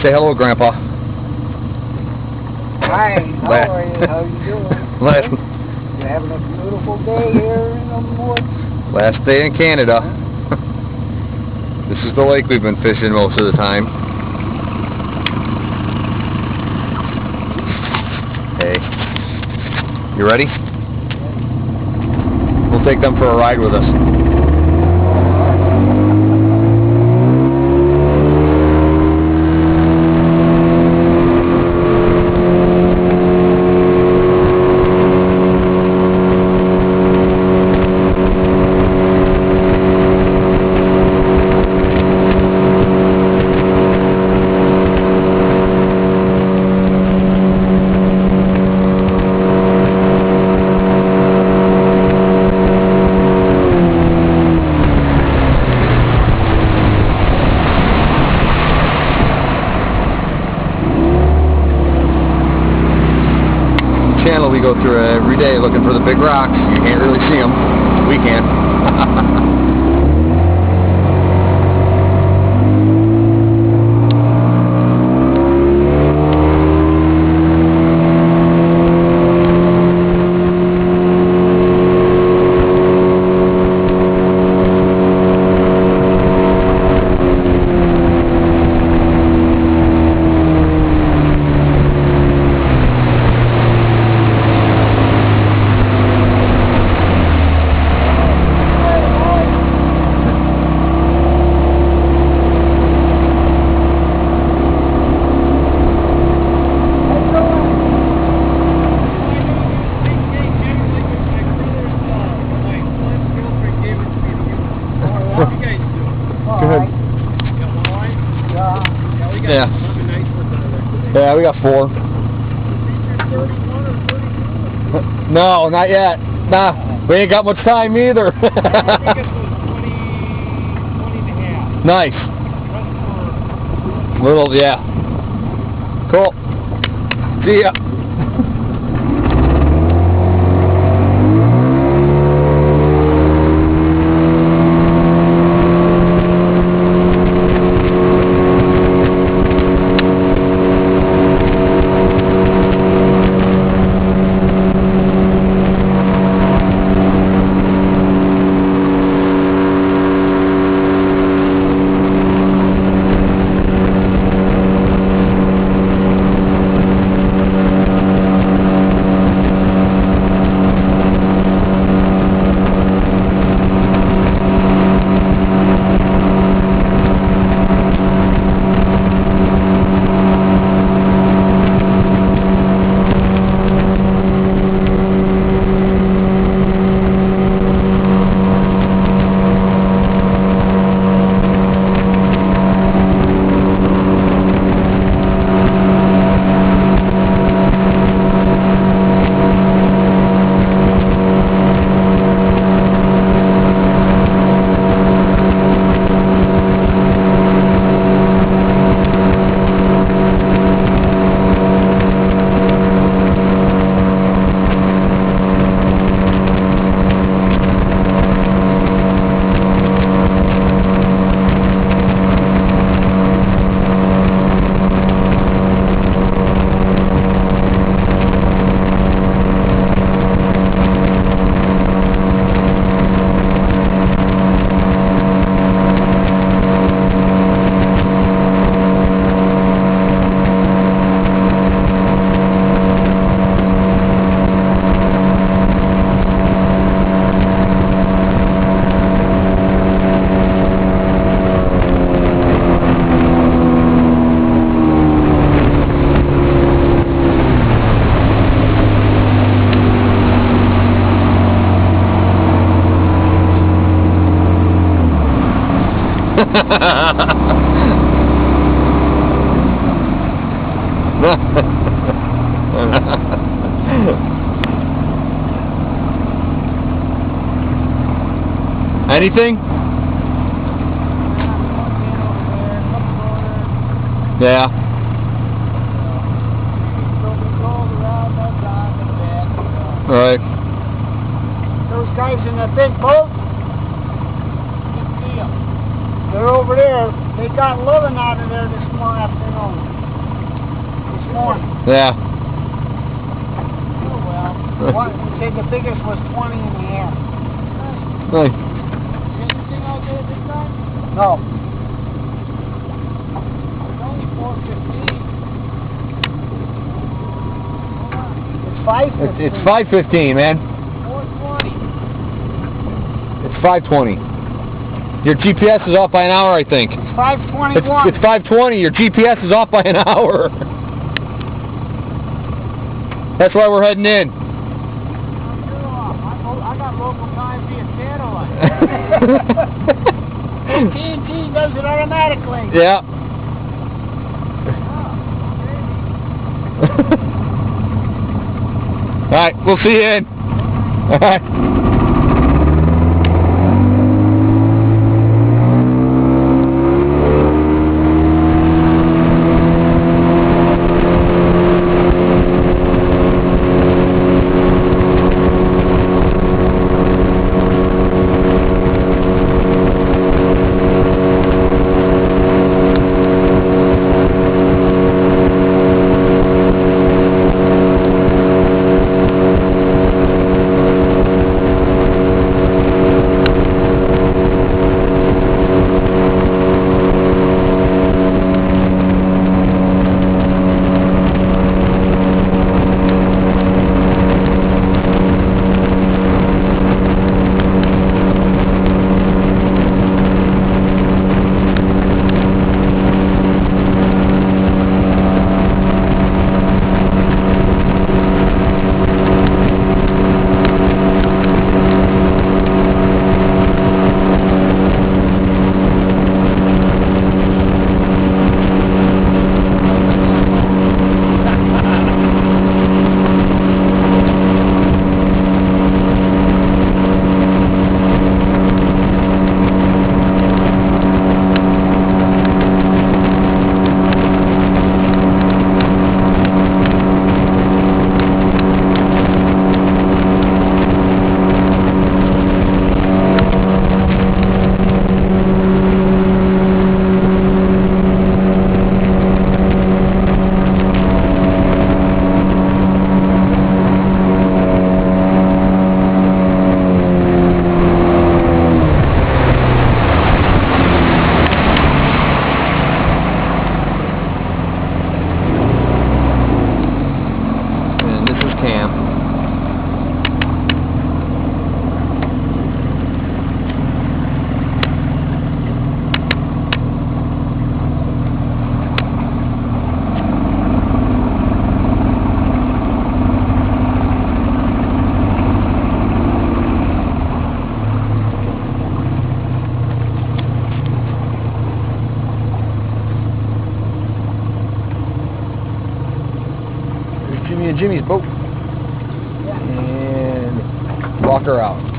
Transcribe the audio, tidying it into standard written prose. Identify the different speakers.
Speaker 1: Say hello, Grandpa.
Speaker 2: Hi, how are you? How you doing?
Speaker 1: Last,
Speaker 2: You having a beautiful day here in the woods?
Speaker 1: last day in Canada. This is the lake we've been fishing most of the time. Hey, you ready? We'll take them for a ride with us. Channel we go through every day looking for the big rocks. You can't really see them. We can. Good. Yeah, we got 4. No, not yet. Nah, we ain't got much time either. Nice. Little, yeah. Cool. See ya. Anything? Yeah. All right.
Speaker 2: Those guys in that big boat, they're over there. They got living out of there this afternoon.
Speaker 1: Yeah.
Speaker 2: Oh, well. One, he said the biggest was 20 and a half.
Speaker 1: Nice.
Speaker 2: Anything out there this time? No. It's only 4:15. It's 5:15.
Speaker 1: It's 5:15, man.
Speaker 2: 4:20.
Speaker 1: It's 5:20. Your GPS is off by an hour, I think.
Speaker 2: It's 5:21.
Speaker 1: It's 5:20. Your GPS is off by an hour. That's why we're heading in.
Speaker 2: I got local time via satellite. AT&T does it automatically.
Speaker 1: Yeah. All right, we'll see you in. All right. Jimmy and Jimmy's boat. And walk her out.